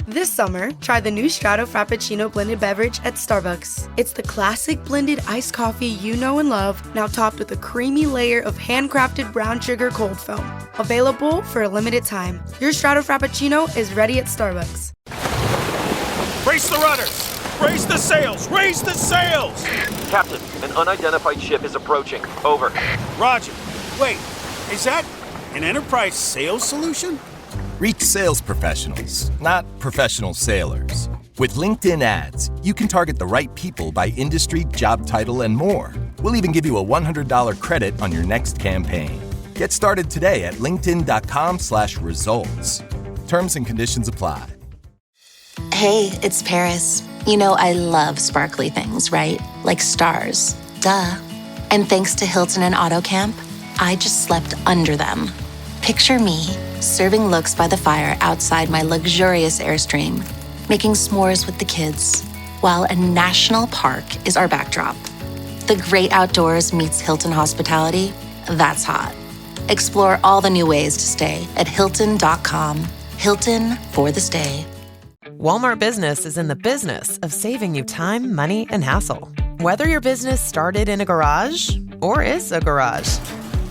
This summer, try the new Strato Frappuccino blended beverage at Starbucks. It's the classic blended iced coffee you know and love, now topped with a creamy layer of handcrafted brown sugar cold foam. Available for a limited time. Your Strato Frappuccino is ready at Starbucks. Brace the rudders! Raise the sails! Raise the sails! Captain, an unidentified ship is approaching. Over. Roger. Wait, is that an enterprise sales solution? Reach sales professionals, not professional sailors. With LinkedIn ads, you can target the right people by industry, job title, and more. We'll even give you a $100 credit on your next campaign. Get started today at linkedin.com/results. Terms and conditions apply. Hey, it's Paris. You know I love sparkly things, right? Like stars. Duh. And thanks to Hilton and AutoCamp, I just slept under them. Picture me, serving looks by the fire outside my luxurious Airstream, making s'mores with the kids, while a national park is our backdrop. The great outdoors meets Hilton hospitality. That's hot. Explore all the new ways to stay at Hilton.com. Hilton for the stay. Walmart Business is in the business of saving you time, money, and hassle. Whether your business started in a garage or is a garage,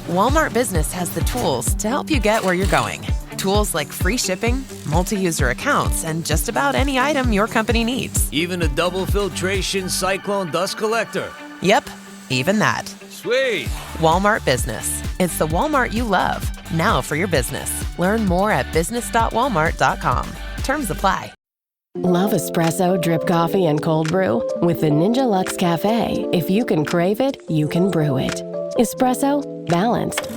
Walmart Business has the tools to help you get where you're going. Tools like free shipping, multi-user accounts, and just about any item your company needs. Even a double filtration cyclone dust collector. Yep, even that. Sweet. Walmart Business. It's the Walmart you love. Now for your business. Learn more at business.walmart.com. Terms apply. Love espresso, drip coffee, and cold brew? With the Ninja Luxe Cafe, if you can crave it, you can brew it. Espresso, balanced.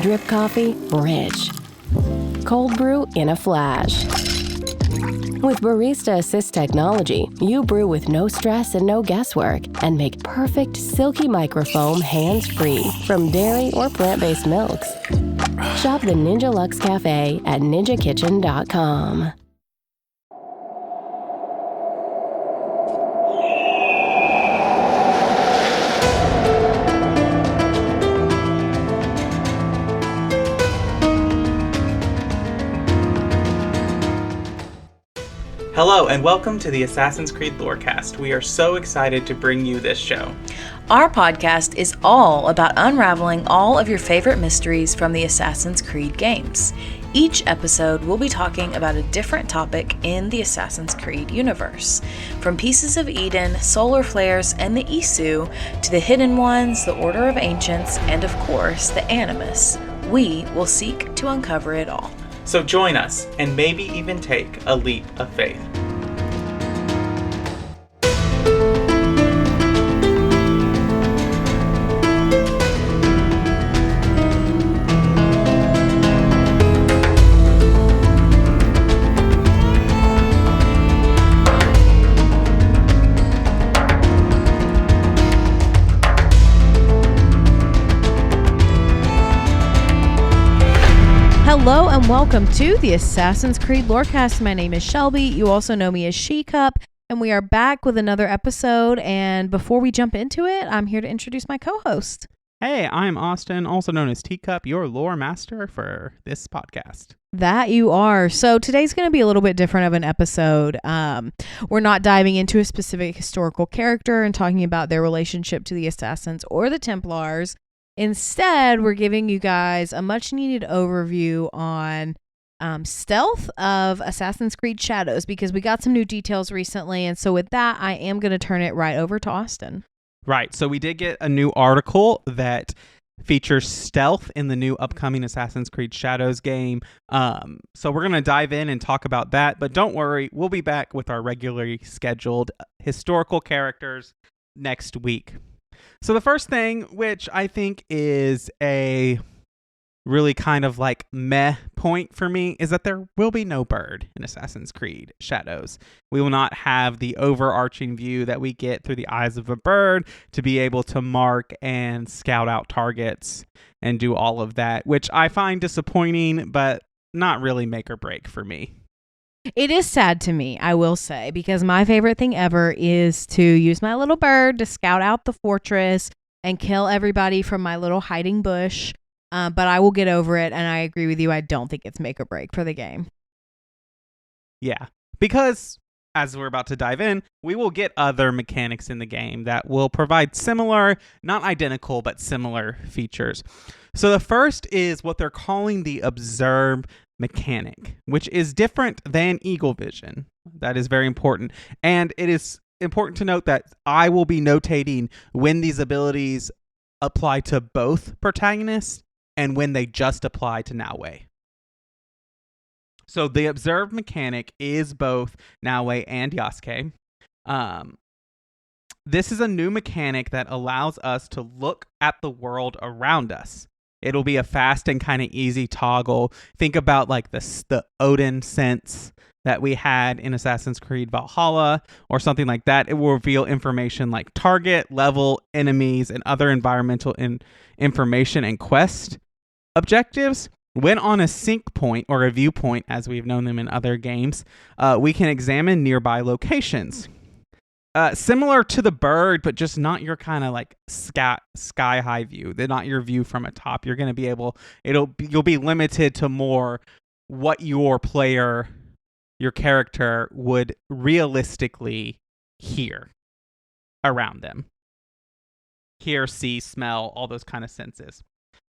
Drip coffee, rich. Cold brew in a flash. With Barista Assist technology, you brew with no stress and no guesswork and make perfect silky microfoam hands-free from dairy or plant-based milks. Shop the Ninja Luxe Cafe at ninjakitchen.com. Hello and welcome to the Assassin's Creed Lorecast. We are so excited to bring you this show. Our podcast is all about unraveling all of your favorite mysteries from the Assassin's Creed games. Each episode will be talking about a different topic in the Assassin's Creed universe. From Pieces of Eden, solar flares, and the Isu, to the Hidden Ones, the Order of Ancients, and of course, the Animus. We will seek to uncover it all. So join us and maybe even take a leap of faith. Hello and welcome to the Assassin's Creed Lorecast. My name is Shelby. You also know me as She-Cup, and we are back with another episode. And before we jump into it, I'm here to introduce my co-host. Hey, I'm Austin, also known as Teacup, your lore master for this podcast. That you are. So today's going to be a little bit different of an episode. We're not diving into a specific historical character and talking about their relationship to the Assassins or the Templars. Instead, we're giving you guys a much needed overview on stealth of Assassin's Creed Shadows because we got some new details recently. And so with that, I am going to turn it right over to Austin. Right. So we did get a new article that features stealth in the new upcoming Assassin's Creed Shadows game. So we're going to dive in and talk about that. But don't worry, we'll be back with our regularly scheduled historical characters next week. So the first thing, which I think is a really kind of like meh point for me, is that there will be no bird in Assassin's Creed Shadows. We will not have the overarching view that we get through the eyes of a bird to be able to mark and scout out targets and do all of that, which I find disappointing, but not really make or break for me. It is sad to me, I will say, because my favorite thing ever is to use my little bird to scout out the fortress and kill everybody from my little hiding bush. But I will get over it, and I agree with you. I don't think it's make or break for the game. Yeah, because as we're about to dive in, we will get other mechanics in the game that will provide similar, not identical, but similar features. So the first is what they're calling the observe mechanic, which is different than eagle vision. That is very important. And it is important to note that I will be notating when these abilities apply to both protagonists and when they just apply to Naoe. So the observe mechanic is both Naoe and Yasuke. This is a new mechanic that allows us to look at the world around us. It'll be a fast and kind of easy toggle. Think about like the Odin sense that we had in Assassin's Creed Valhalla or something like that. It will reveal information like target, level, enemies, and other environmental information and quest objectives. When on a sync point or a viewpoint, as we've known them in other games, we can examine nearby locations. Similar to the bird, but just not your kind of like sky high view. They're not your view from a top. You're going to be you'll be limited to more what your character would realistically hear around them. Hear, see, smell, all those kind of senses.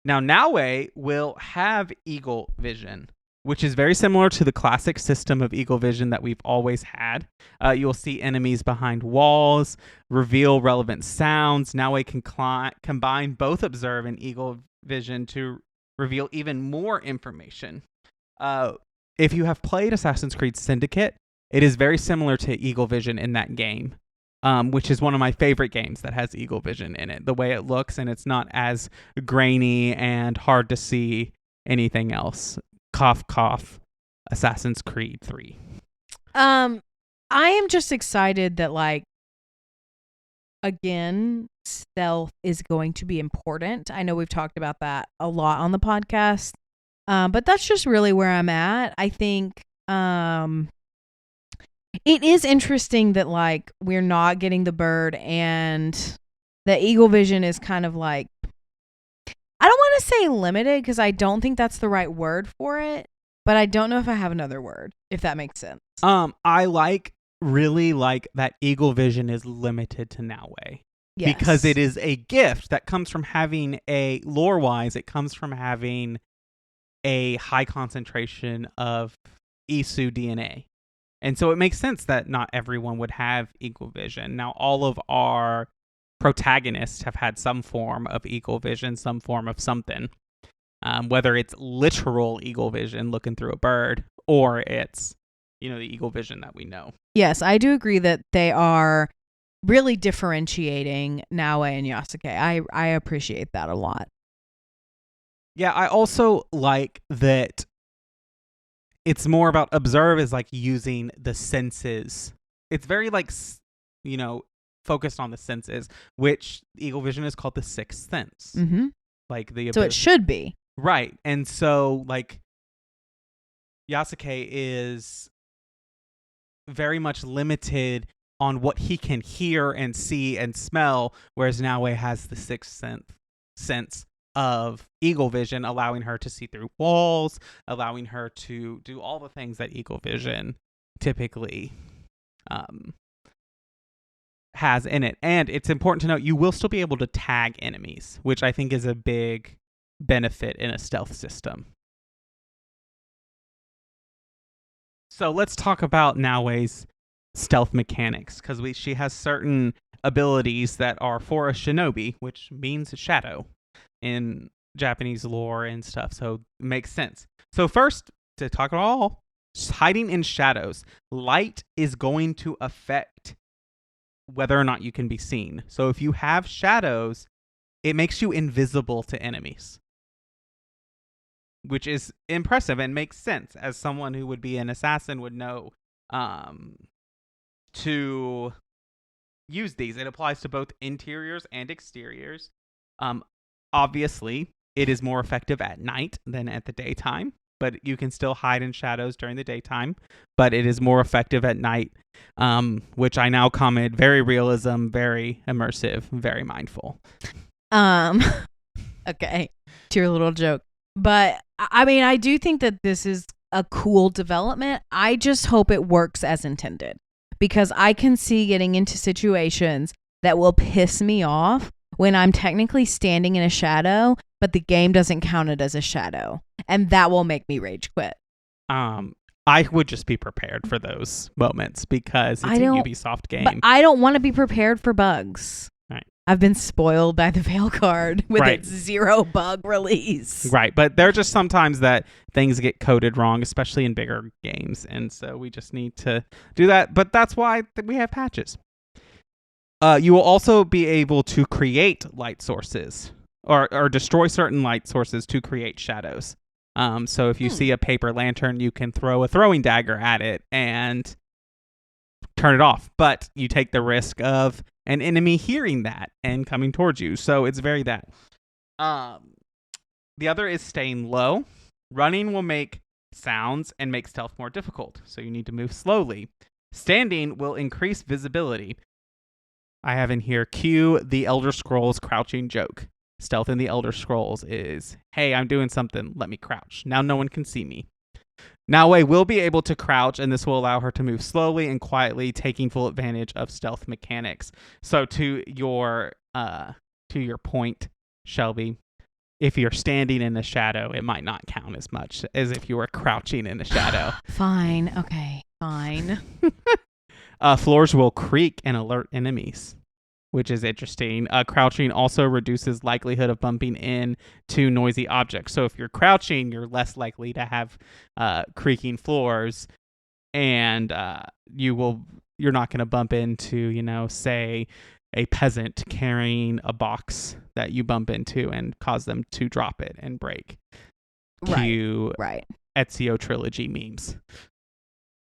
Now, Naoe will have eagle vision, which is very similar to the classic system of eagle vision that we've always had. You'll see enemies behind walls, reveal relevant sounds. Naoe can combine both observe and eagle vision to reveal even more information. If you have played Assassin's Creed Syndicate, it is very similar to eagle vision in that game. Which is one of my favorite games that has eagle vision in it. The way it looks, and it's not as grainy and hard to see anything else. Cough, cough. Assassin's Creed 3. I am just excited that, like, again, stealth is going to be important. I know we've talked about that a lot on the podcast, but that's just really where I'm at. I think it is interesting that, like, we're not getting the bird and the eagle vision is kind of like, I don't want to say limited because I don't think that's the right word for it, but I don't know if I have another word, if that makes sense. I really like that eagle vision is limited to Naoe. Yes. Because it is a gift that comes from having lore-wise, it comes from having a high concentration of Isu DNA. And so it makes sense that not everyone would have eagle vision. Now, all of our protagonists have had some form of eagle vision, some form of something. Whether it's literal eagle vision looking through a bird, or it's, the eagle vision that we know. Yes, I do agree that they are really differentiating Naoe and Yasuke. I appreciate that a lot. Yeah, I also like that it's more about observe is like using the senses. It's very like, focused on the senses, which eagle vision is called the sixth sense. Mm-hmm. Like so it should be. Right. And so like Yasuke is very much limited on what he can hear and see and smell, whereas Naoe has the sixth sense of eagle vision, allowing her to see through walls, allowing her to do all the things that eagle vision typically has in it. And it's important to note you will still be able to tag enemies, which I think is a big benefit in a stealth system. So let's talk about Naoe's stealth mechanics, because she has certain abilities that are for a shinobi, which means shadow in Japanese lore and stuff, so it makes sense. So first, to talk about all, hiding in shadows. Light is going to affect whether or not you can be seen. So if you have shadows, it makes you invisible to enemies, which is impressive and makes sense as someone who would be an assassin would know to use these. It applies to both interiors and exteriors. Obviously, it is more effective at night than at the daytime, but you can still hide in shadows during the daytime, but it is more effective at night, which I now comment very realism, very immersive, very mindful. Okay, to your little joke. But I mean, I do think that this is a cool development. I just hope it works as intended, because I can see getting into situations that will piss me off when I'm technically standing in a shadow, but the game doesn't count it as a shadow. And that will make me rage quit. I would just be prepared for those moments because it's a Ubisoft game. But I don't want to be prepared for bugs. Right. I've been spoiled by the Veil card with Right. its 0 bug release. Right, but there are just sometimes that things get coded wrong, especially in bigger games, and so we just need to do that. But that's why we have patches. You will also be able to create light sources or destroy certain light sources to create shadows. So if you see a paper lantern, you can throw a throwing dagger at it and turn it off. But you take the risk of an enemy hearing that and coming towards you. So it's very that. The other is staying low. Running will make sounds and make stealth more difficult, so you need to move slowly. Standing will increase visibility. I have in here, cue the Elder Scrolls crouching joke. Stealth in the Elder Scrolls is, hey, I'm doing something, let me crouch. Now no one can see me. Naue will be able to crouch, and this will allow her to move slowly and quietly, taking full advantage of stealth mechanics. So to your point, Shelby, if you're standing in the shadow, it might not count as much as if you were crouching in the shadow. Fine. Okay. Fine. Floors will creak and alert enemies, which is interesting. Crouching also reduces likelihood of bumping into noisy objects. So if you're crouching, you're less likely to have creaking floors, and you're not going to bump into, say, a peasant carrying a box that you bump into and cause them to drop it and break. Right. Ezio Trilogy memes.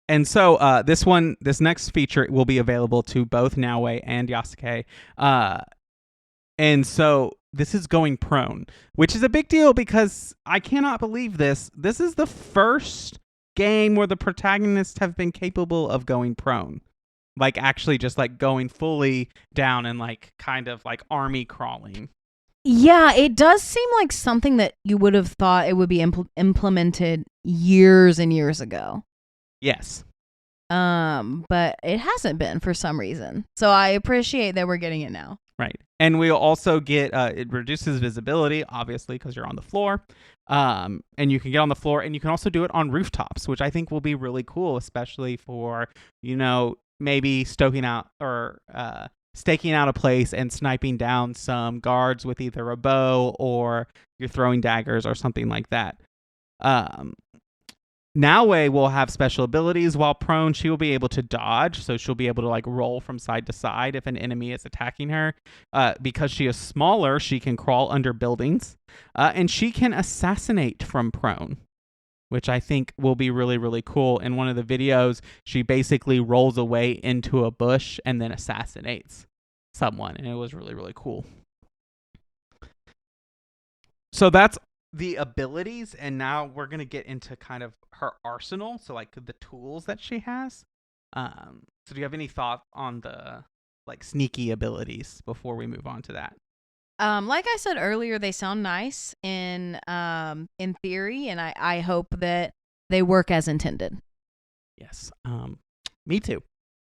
And so this next feature will be available to both Naue and Yasuke. And so this is going prone, which is a big deal because I cannot believe this. This is the first game where the protagonists have been capable of going prone. Like actually just like going fully down and like kind of like army crawling. Yeah, it does seem like something that you would have thought it would be implemented years and years ago. Yes. But it hasn't been for some reason. So I appreciate that we're getting it now. Right. And we'll also get, it reduces visibility, obviously, because you're on the floor. And you can get on the floor, and you can also do it on rooftops, which I think will be really cool, especially for, maybe staking out a place and sniping down some guards with either a bow or you're throwing daggers or something like that. Naue will have special abilities. While prone, she will be able to dodge, so she'll be able to like roll from side to side if an enemy is attacking her. Because she is smaller, she can crawl under buildings, and she can assassinate from prone, which I think will be really, really cool. In one of the videos, she basically rolls away into a bush and then assassinates someone, and it was really, really cool. So that's the abilities, and now we're going to get into kind of her arsenal, so like the tools that she has. So do you have any thought on the like sneaky abilities before we move on to that? Like I said earlier, they sound nice in theory, and I hope that they work as intended. Yes. Me too.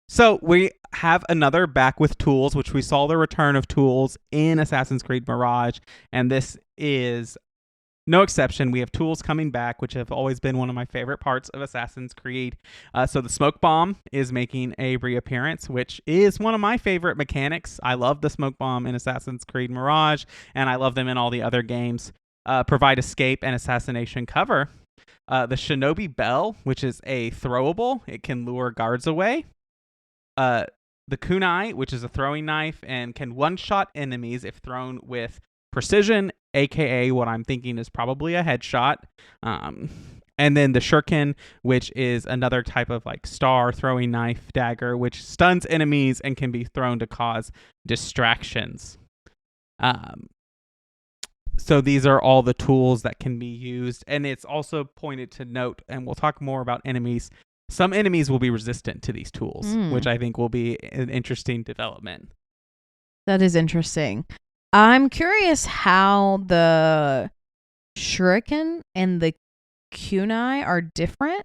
So we have another back with tools, which we saw the return of tools in Assassin's Creed Mirage, and this is no exception. We have tools coming back, which have always been one of my favorite parts of Assassin's Creed. So the smoke bomb is making a reappearance, which is one of my favorite mechanics. I love the smoke bomb in Assassin's Creed Mirage, and I love them in all the other games. Provide escape and assassination cover. The Shinobi Bell, which is a throwable. It can lure guards away. The kunai, which is a throwing knife and can one-shot enemies if thrown with precision, aka what I'm thinking is probably a headshot. And then the shuriken, which is another type of like star throwing knife dagger, which stuns enemies and can be thrown to cause distractions. So these are all the tools that can be used, and it's also pointed to note, and we'll talk more about enemies. Some enemies will be resistant to these tools, which I think will be an interesting development. That is interesting. I'm curious how the shuriken and the kunai are different.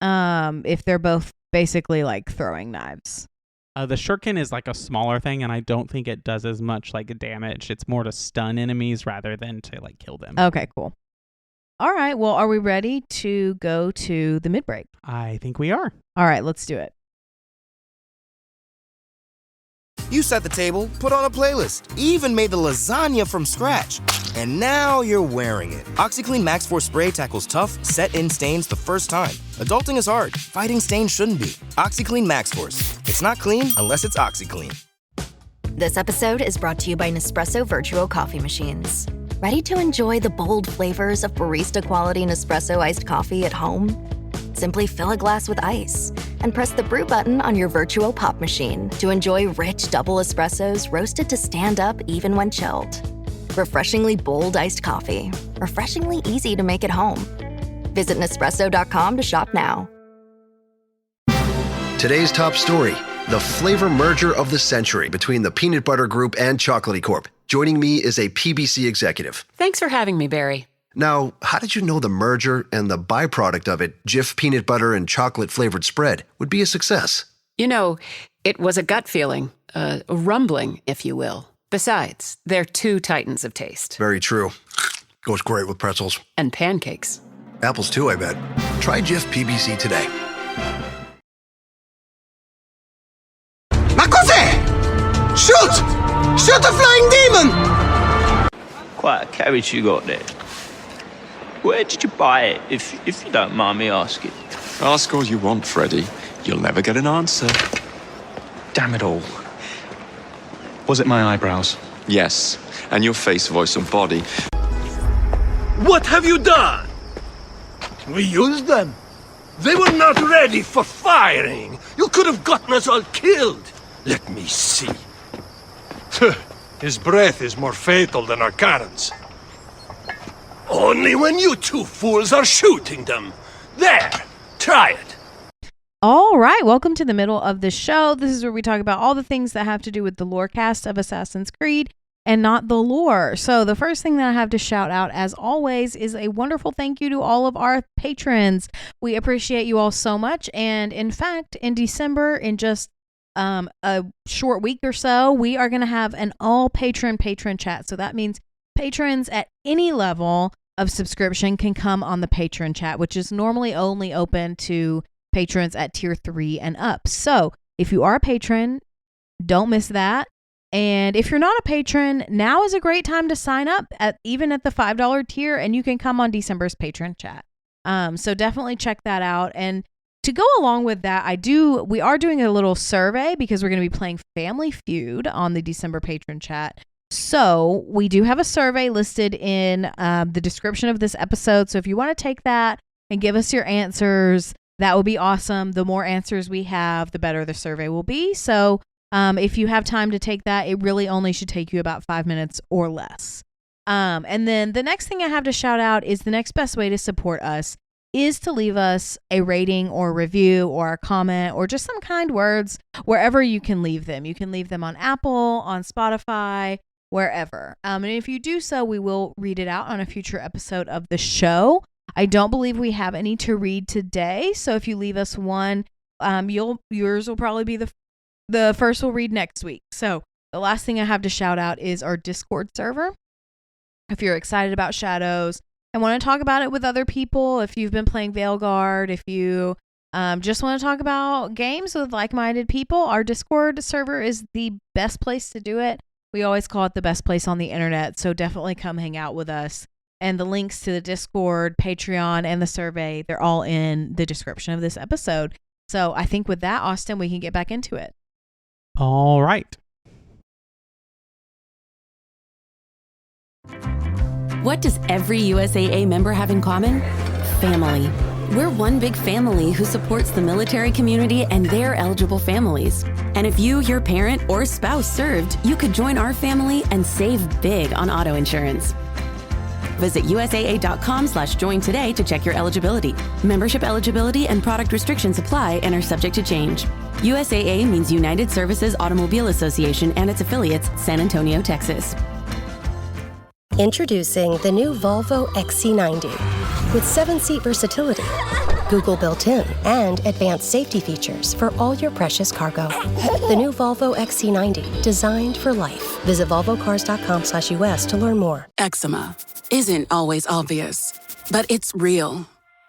If they're both basically like throwing knives. The shuriken is like a smaller thing, and I don't think it does as much like damage. It's more to stun enemies rather than to like kill them. Okay, cool. All right. Well, are we ready to go to the mid-break? I think we are. All right, let's do it. You set the table, put on a playlist, even made the lasagna from scratch. And now you're wearing it. OxyClean Max Force Spray tackles tough, set-in stains the first time. Adulting is hard. Fighting stains shouldn't be. OxyClean Max Force. It's not clean unless it's OxyClean. This episode is brought to you by Nespresso Virtual Coffee Machines. Ready to enjoy the bold flavors of barista-quality Nespresso iced coffee at home? Simply fill a glass with ice and press the brew button on your virtual pop machine to enjoy rich double espressos roasted to stand up even when chilled. Refreshingly bold iced coffee. Refreshingly easy to make at home. Visit Nespresso.com to shop now. Today's top story, the flavor merger of the century between the Peanut Butter Group and Chocolatey Corp. Joining me is a PBC executive. Thanks for having me, Barry. Now, how did you know the merger and the byproduct of it, Jif peanut butter and chocolate flavored spread, would be a success? You know, it was a gut feeling, a rumbling, if you will. Besides, they're two titans of taste. Very true. Goes great with pretzels. And pancakes. Apples too, I bet. Try Jif PBC today. Ma cos'è? Shoot! Shoot a flying demon! Quite a carriage you got there. Where did you buy it, if you don't mind me asking? Ask all you want, Freddy. You'll never get an answer. Damn it all. Was it my eyebrows? Yes, and your face, voice, and body. What have you done? We used them. They were not ready for firing. You could have gotten us all killed. Let me see. His breath is more fatal than our cannons. Only when you two fools are shooting them. There, try it. All right, welcome to the middle of the show. This is where we talk about all the things that have to do with the lore cast of Assassin's Creed and not the lore. So the first thing that I have to shout out, as always, is a wonderful thank you to all of our patrons. We appreciate you all so much. And in fact, in December, in just a short week or so, we are going to have an all patron chat. So that means patrons at any level of subscription can come on the patron chat, which is normally only open to patrons at tier 3 and up. So if you are a patron, don't miss that. And if you're not a patron, now is a great time to sign up even at the $5 tier, and you can come on December's patron chat. So definitely check that out. And to go along with that, we are doing a little survey because we're going to be playing Family Feud on the December patron chat. So we do have a survey listed in the description of this episode. So if you want to take that and give us your answers, that would be awesome. The more answers we have, the better the survey will be. So if you have time to take that, it really only should take you about 5 minutes or less. And then the next thing I have to shout out is the next best way to support us is to leave us a rating or review or a comment or just some kind words wherever you can leave them. You can leave them on Apple, on Spotify, wherever. And if you do so, we will read it out on a future episode of the show. I don't believe we have any to read today. So if you leave us one, yours will probably be the first we'll read next week. So the last thing I have to shout out is our Discord server. If you're excited about Shadows and want to talk about it with other people, if you've been playing Veilguard, if you just want to talk about games with like-minded people, our Discord server is the best place to do it. We always call it the best place on the internet, so definitely come hang out with us. And the links to the Discord, Patreon, and the survey, they're all in the description of this episode. So I think with that, Austin, we can get back into it. All right. What does every USAA member have in common? Family. We're one big family who supports the military community and their eligible families. And if you, your parent, or spouse served, you could join our family and save big on auto insurance. Visit USAA.com/join today to check your eligibility. Membership eligibility and product restrictions apply and are subject to change. USAA means United Services Automobile Association and its affiliates, San Antonio, Texas. Introducing the new Volvo XC90. with 7-seat versatility, Google built-in, and advanced safety features for all your precious cargo. The new Volvo XC90, designed for life. Visit volvocars.com/US to learn more. Eczema isn't always obvious, but it's real.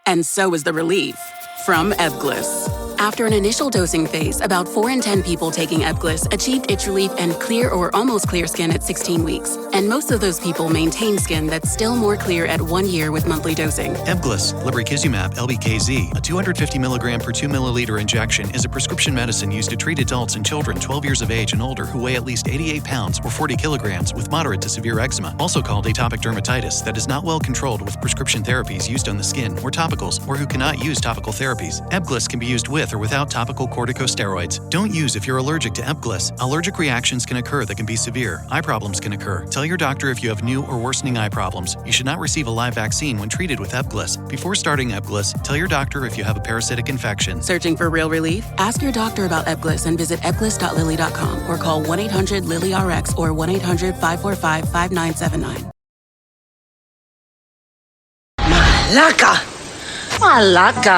And so is the relief from Ebglyss. After an initial dosing phase, about 4 in 10 people taking Ebglyss achieved itch relief and clear or almost clear skin at 16 weeks. And most of those people maintain skin that's still more clear at 1 year with monthly dosing. Ebglyss, lebrikizumab LBKZ, a 250 milligram per 2 milliliter injection, is a prescription medicine used to treat adults and children 12 years of age and older who weigh at least 88 pounds or 40 kilograms with moderate to severe eczema, also called atopic dermatitis, that is not well controlled with prescription therapies used on the skin or topicals, or who cannot use topical therapies. Ebglyss can be used with or without topical corticosteroids. Don't use if you're allergic to Ebglyss. Allergic reactions can occur that can be severe. Eye problems can occur. Tell your doctor if you have new or worsening eye problems. You should not receive a live vaccine when treated with Ebglyss. Before starting Ebglyss, tell your doctor if you have a parasitic infection. Searching for real relief? Ask your doctor about Ebglyss and visit ebglyss.lilly.com or call 1-800-LILY-RX or 1-800-545-5979. Malaka.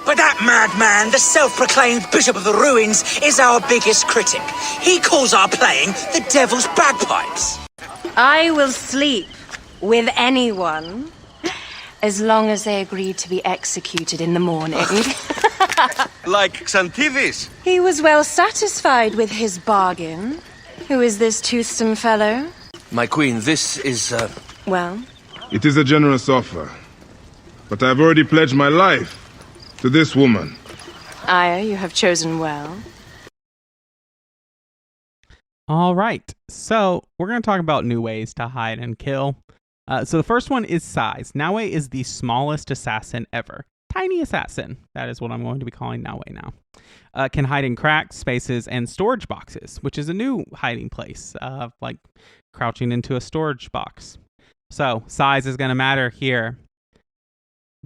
But that madman, the self-proclaimed Bishop of the Ruins, is our biggest critic. He calls our playing the devil's bagpipes. I will sleep with anyone as long as they agree to be executed in the morning. Like Xanthivis. He was well satisfied with his bargain. Who is this toothsome fellow? My queen, this is, Well? It is a generous offer, but I've already pledged my life to this woman. Aya, you have chosen well. All right, so we're going to talk about new ways to hide and kill. So the first one is size. Naue is the smallest assassin ever. Tiny assassin. That is what I'm going to be calling Naue now. Can hide in cracks, spaces, and storage boxes, which is a new hiding place, like crouching into a storage box. So size is going to matter here.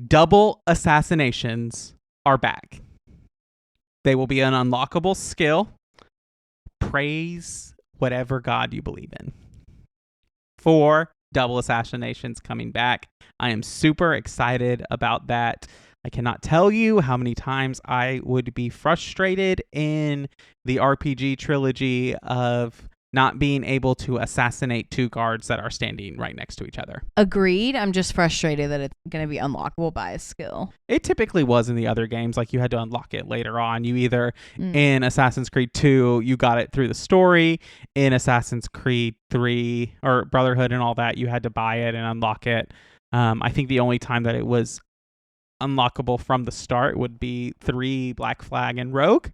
Double assassinations are back. They will be an unlockable skill. Praise whatever god you believe in. 4 double assassinations coming back. I am super excited about that. I cannot tell you how many times I would be frustrated in the RPG trilogy of not being able to assassinate 2 guards that are standing right next to each other. Agreed. I'm just frustrated that it's going to be unlockable by a skill. It typically was in the other games. Like, you had to unlock it later on. You either, in Assassin's Creed 2, you got it through the story. In Assassin's Creed 3, or Brotherhood and all that, you had to buy it and unlock it. I think the only time that it was unlockable from the start would be 3, Black Flag, and Rogue.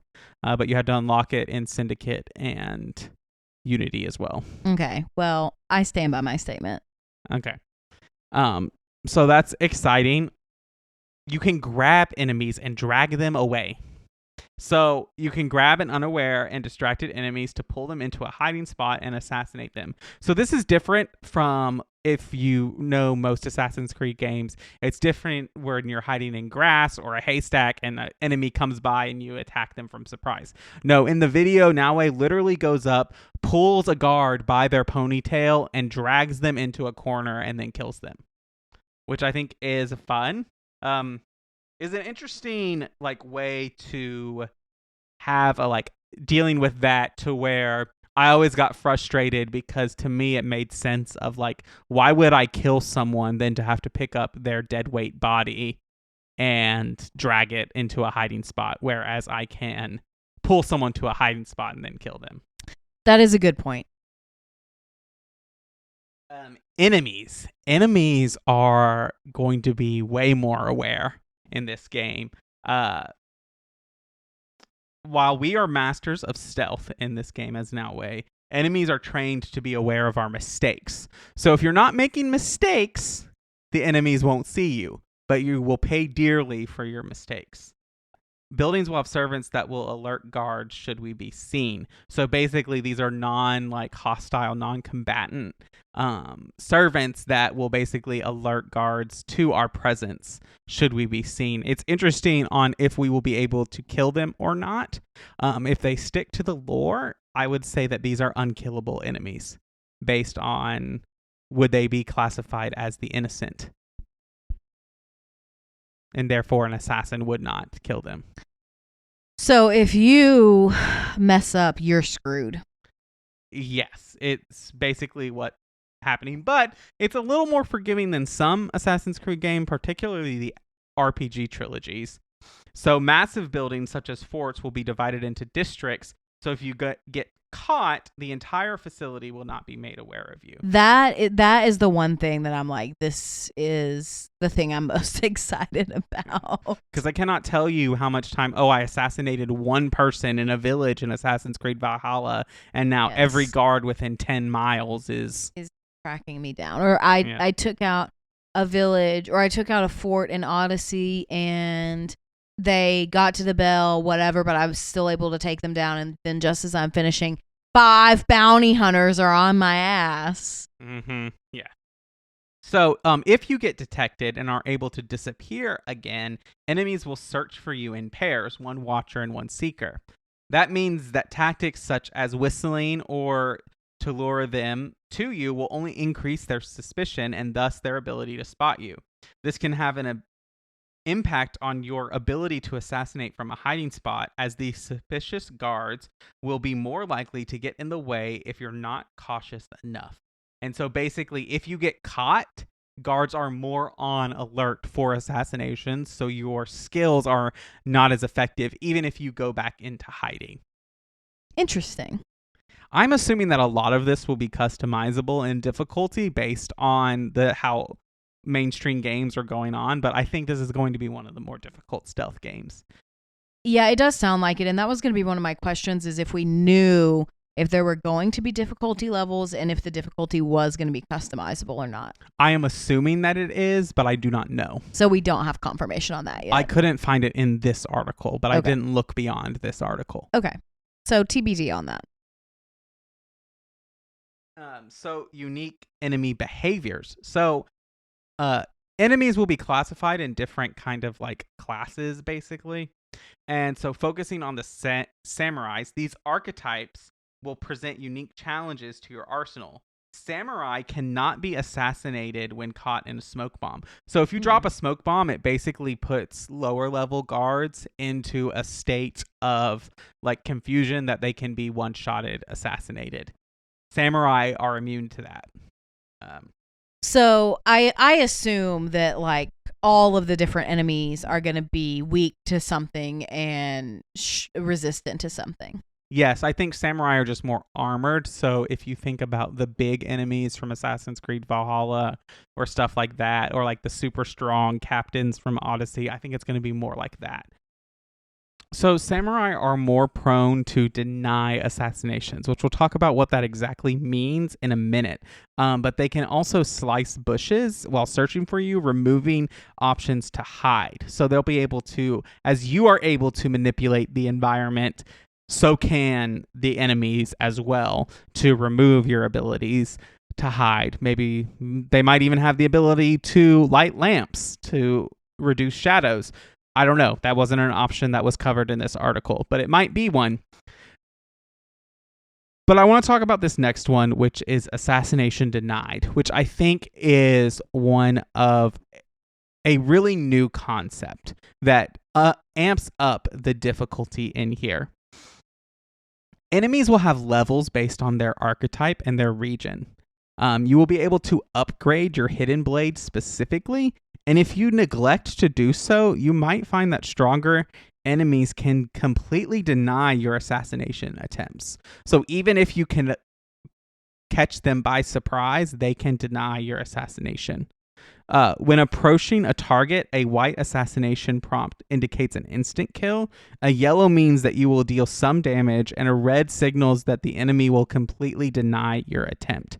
But you had to unlock it in Syndicate and Unity as well. Okay. Well, I stand by my statement. Okay. So that's exciting. You can grab enemies and drag them away. So you can grab an unaware and distracted enemies to pull them into a hiding spot and assassinate them. So this is different from, if you know most Assassin's Creed games, it's different when you're hiding in grass or a haystack and an enemy comes by and you attack them from surprise. No, in the video, Naue literally goes up, pulls a guard by their ponytail and drags them into a corner and then kills them, which I think is fun. Is an interesting way to have a dealing with that, to where I always got frustrated because to me it made sense of why would I kill someone than to have to pick up their dead weight body and drag it into a hiding spot, whereas I can pull someone to a hiding spot and then kill them. That is a good point. Enemies are going to be way more aware in this game. While we are masters of stealth in this game as Naue, enemies are trained to be aware of our mistakes. So if you're not making mistakes, the enemies won't see you, but you will pay dearly for your mistakes. Buildings will have servants that will alert guards should we be seen. So basically, these are hostile, non-combatant servants that will basically alert guards to our presence should we be seen. It's interesting on if we will be able to kill them or not. If they stick to the lore, I would say that these are unkillable enemies based on would they be classified as the innocent? And therefore an assassin would not kill them. So if you mess up, you're screwed. Yes, it's basically what's happening, but it's a little more forgiving than some Assassin's Creed game, particularly the RPG trilogies. So massive buildings such as forts will be divided into districts. So if you get caught, the entire facility will not be made aware of you. That is the one thing that I'm like, this is the thing I'm most excited about. Because I cannot tell you how much time, I assassinated one person in a village in Assassin's Creed Valhalla, and now every guard within 10 miles is tracking me down. Or I took out a village, or I took out a fort in Odyssey, and they got to the bell, whatever, but I was still able to take them down. And then just as I'm finishing, 5 bounty hunters are on my ass. Mm-hmm. Yeah. So if you get detected and are able to disappear again, enemies will search for you in pairs, one watcher and one seeker. That means that tactics such as whistling or to lure them to you will only increase their suspicion and thus their ability to spot you. This can have an impact on your ability to assassinate from a hiding spot, as the suspicious guards will be more likely to get in the way if you're not cautious enough. And so basically, if you get caught, guards are more on alert for assassinations, so your skills are not as effective even if you go back into hiding. Interesting. I'm assuming that a lot of this will be customizable in difficulty based on how mainstream games are going on, but I think this is going to be one of the more difficult stealth games. Yeah, it does sound like it, and that was going to be one of my questions, is if we knew if there were going to be difficulty levels and if the difficulty was going to be customizable or not. I am assuming that it is, but I do not know. So we don't have confirmation on that yet. I couldn't find it in this article, but I didn't look beyond this article. Okay. So TBD on that. So unique enemy behaviors. So enemies will be classified in different kind of like classes, basically. And so focusing on the samurais, these archetypes will present unique challenges to your arsenal. Samurai cannot be assassinated when caught in a smoke bomb. So if you drop a smoke bomb, it basically puts lower level guards into a state of like confusion that they can be one-shotted, assassinated. Samurai are immune to that. So I assume that like all of the different enemies are going to be weak to something and resistant to something. Yes, I think samurai are just more armored. So if you think about the big enemies from Assassin's Creed Valhalla or stuff like that, or like the super strong captains from Odyssey, I think it's going to be more like that. So samurai are more prone to deny assassinations, which we'll talk about what that exactly means in a minute. But they can also slice bushes while searching for you, removing options to hide. So they'll be able to, as you are able to manipulate the environment, so can the enemies as well, to remove your abilities to hide. Maybe they might even have the ability to light lamps to reduce shadows. I don't know. That wasn't an option that was covered in this article, but it might be one. But I want to talk about this next one, which is assassination denied, which I think is one of a really new concept that amps up the difficulty in here. Enemies will have levels based on their archetype and their region. You will be able to upgrade your hidden blade specifically, and if you neglect to do so, you might find that stronger enemies can completely deny your assassination attempts. So even if you can catch them by surprise, they can deny your assassination. When approaching a target, a white assassination prompt indicates an instant kill. A yellow means that you will deal some damage, and a red signals that the enemy will completely deny your attempt.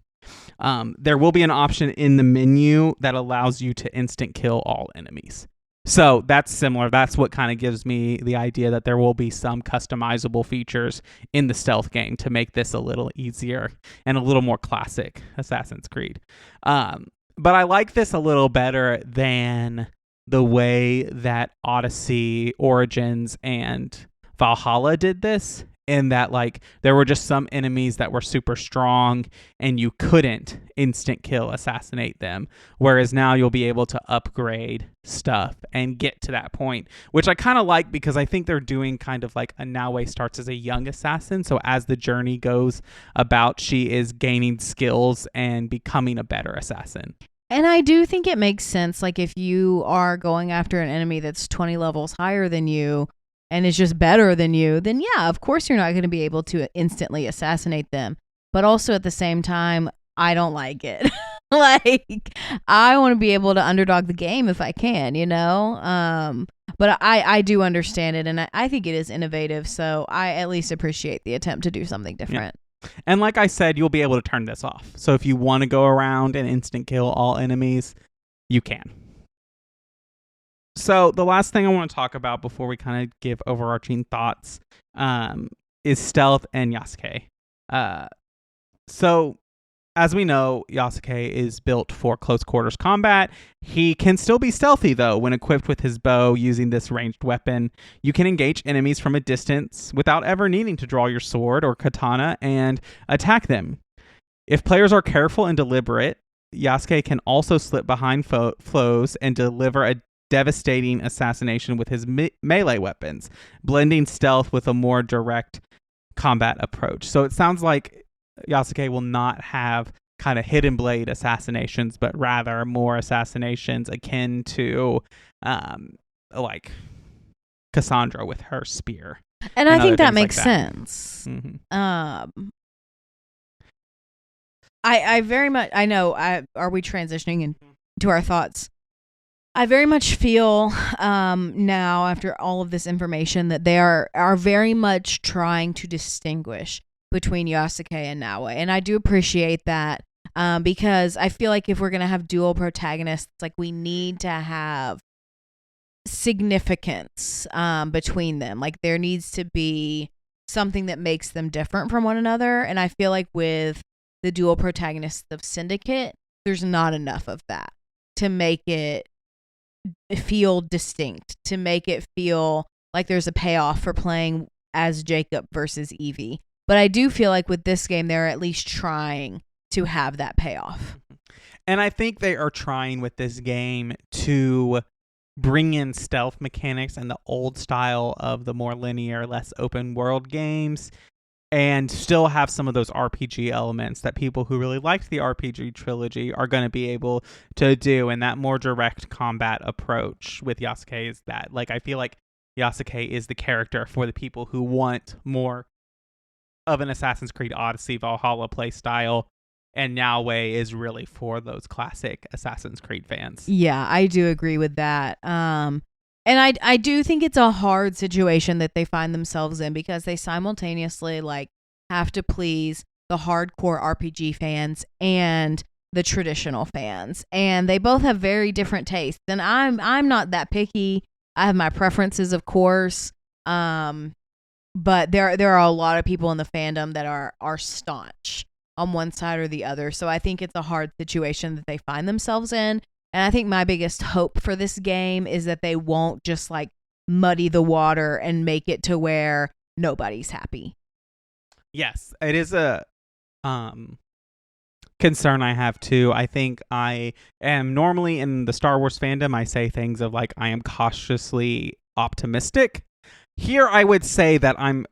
There will be an option in the menu that allows you to instant kill all enemies. So that's similar. That's what kind of gives me the idea that there will be some customizable features in the stealth game to make this a little easier and a little more classic Assassin's Creed. But I like this a little better than the way that Odyssey, Origins, and Valhalla did this, in that like there were just some enemies that were super strong and you couldn't instant kill assassinate them, whereas now you'll be able to upgrade stuff and get to that point, which I kind of like because I think they're doing kind of like a Naue starts as a young assassin, so as the journey goes about, she is gaining skills and becoming a better assassin. And I do think it makes sense, like if you are going after an enemy that's 20 levels higher than you and is just better than you, then yeah, of course you're not going to be able to instantly assassinate them. But also at the same time, I don't like it. Like, I want to be able to underdog the game if I can, you know? But I do understand it, and I think it is innovative, so I at least appreciate the attempt to do something different. Yeah. And like I said, you'll be able to turn this off. So if you want to go around and instant kill all enemies, you can. So the last thing I want to talk about before we kind of give overarching thoughts is stealth and Yasuke. So as we know, Yasuke is built for close quarters combat. He can still be stealthy, though, when equipped with his bow using this ranged weapon. You can engage enemies from a distance without ever needing to draw your sword or katana and attack them. If players are careful and deliberate, Yasuke can also slip behind foes and deliver a devastating assassination with his melee weapons, blending stealth with a more direct combat approach. So it sounds like Yasuke will not have kind of hidden blade assassinations, but rather more assassinations akin to like Cassandra with her spear. And I think that makes sense. Mm-hmm. I very much, I know, are we transitioning into our thoughts? I very much feel now, after all of this information, that they are very much trying to distinguish between Yasuke and Naue. And I do appreciate that because I feel like if we're going to have dual protagonists, like we need to have significance between them. Like there needs to be something that makes them different from one another. And I feel like with the dual protagonists of Syndicate, there's not enough of that to make it feel distinct, to make it feel like there's a payoff for playing as Jacob versus Evie. But I do feel like with this game, they're at least trying to have that payoff. And I think they are trying with this game to bring in stealth mechanics and the old style of the more linear, less open world games, and still have some of those RPG elements that people who really liked the RPG trilogy are going to be able to do. And that more direct combat approach with Yasuke is that, like, I feel like Yasuke is the character for the people who want more of an Assassin's Creed Odyssey Valhalla play style, and Naue is really for those classic Assassin's Creed fans. Yeah, I do agree with that. And I do think it's a hard situation that they find themselves in because they simultaneously like have to please the hardcore RPG fans and the traditional fans, and they both have very different tastes. And I'm not that picky. I have my preferences, of course. But there are a lot of people in the fandom that are staunch on one side or the other. So I think it's a hard situation that they find themselves in. And I think my biggest hope for this game is that they won't just like muddy the water and make it to where nobody's happy. Yes, it is a concern I have too. I think I am normally in the Star Wars fandom, I say things of like, I am cautiously optimistic. Here, I would say that I'm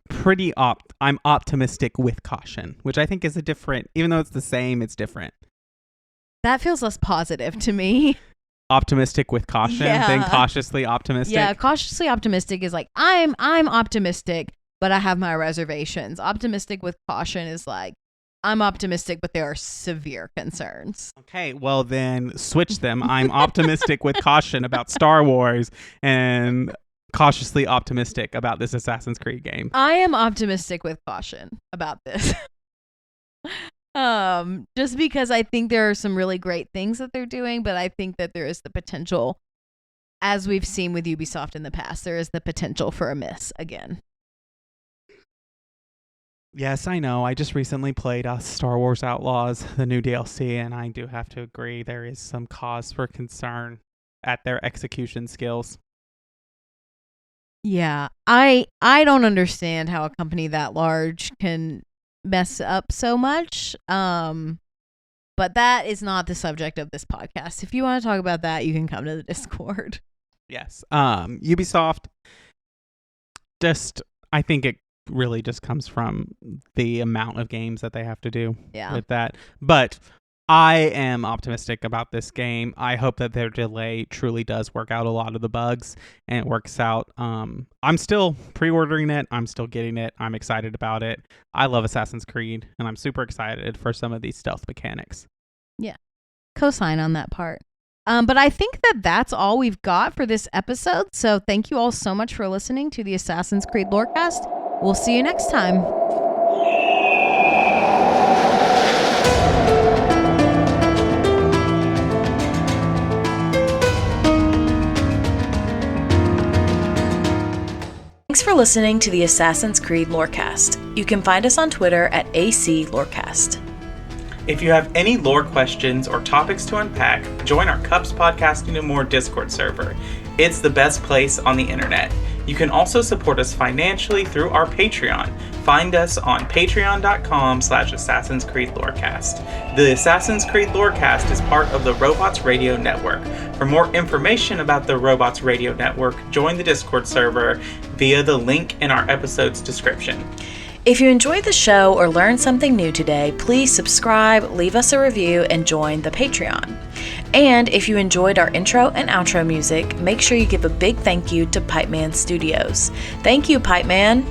I'm optimistic with caution, which I think is a different, even though it's the same, it's different. That feels less positive to me. Optimistic with caution, then cautiously optimistic. Yeah, cautiously optimistic is like, I'm optimistic, but I have my reservations. Optimistic with caution is like, I'm optimistic, but there are severe concerns. Okay, well then switch them. I'm optimistic with caution about Star Wars and cautiously optimistic about this Assassin's Creed game. I am optimistic with caution about this. Just because I think there are some really great things that they're doing, but I think that there is the potential, as we've seen with Ubisoft in the past, there is the potential for a miss again. Yes, I know. I just recently played Star Wars Outlaws, the new DLC, and I do have to agree there is some cause for concern at their execution skills. Yeah, I don't understand how a company that large can mess up so much. But that is not the subject of this podcast. If you want to talk about that, you can come to the Discord. Yes. Ubisoft, I think it really just comes from the amount of games that they have to do with that. But I am optimistic about this game. I hope that their delay truly does work out a lot of the bugs and it works out. I'm still pre-ordering it. I'm still getting it. I'm excited about it. I love Assassin's Creed, and I'm super excited for some of these stealth mechanics. Yeah. Co-sign on that part. But I think that that's all we've got for this episode. So thank you all so much for listening to the Assassin's Creed Lorecast. We'll see you next time. Thanks for listening to the Assassin's Creed Lorecast. You can find us on Twitter at ACLorecast. If you have any lore questions or topics to unpack, join our Cups Podcasting and More Discord server. It's the best place on the internet. You can also support us financially through our Patreon. Find us on patreon.com/Assassin's Creed Lorecast. The Assassin's Creed Lorecast is part of the Robots Radio Network. For more information about the Robots Radio Network, join the Discord server via the link in our episode's description. If you enjoyed the show or learned something new today, please subscribe, leave us a review, and join the Patreon. And if you enjoyed our intro and outro music, make sure you give a big thank you to Pipeman Studios. Thank you, Pipeman.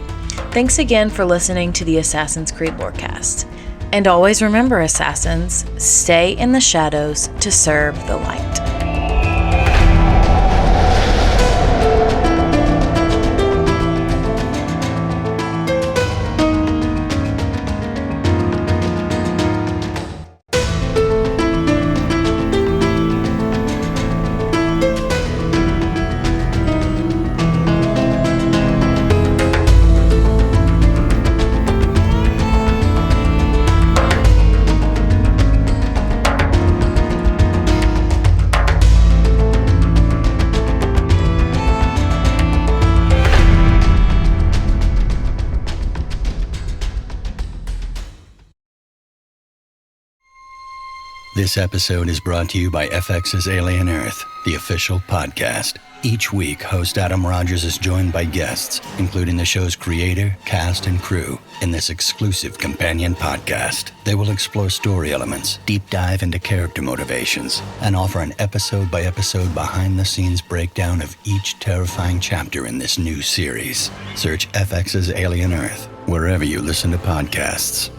Thanks again for listening to the Assassin's Creed Lorecast. And always remember, Assassins, stay in the shadows to serve the light. This episode is brought to you by FX's Alien Earth, the official podcast. Each week, host Adam Rogers is joined by guests, including the show's creator, cast, and crew, in this exclusive companion podcast. They will explore story elements, deep dive into character motivations, and offer an episode-by-episode behind-the-scenes breakdown of each terrifying chapter in this new series. Search FX's Alien Earth wherever you listen to podcasts.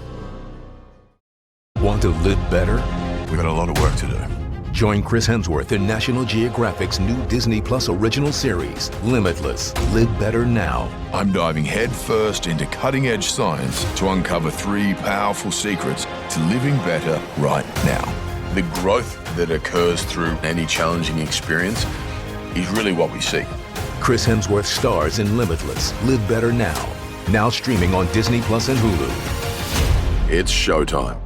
Want to live better? We've got a lot of work to do. Join Chris Hemsworth in National Geographic's new Disney Plus original series, Limitless. Live Better Now. I'm diving headfirst into cutting-edge science to uncover 3 powerful secrets to living better right now. The growth that occurs through any challenging experience is really what we seek. Chris Hemsworth stars in Limitless. Live Better Now. Now streaming on Disney Plus and Hulu. It's showtime.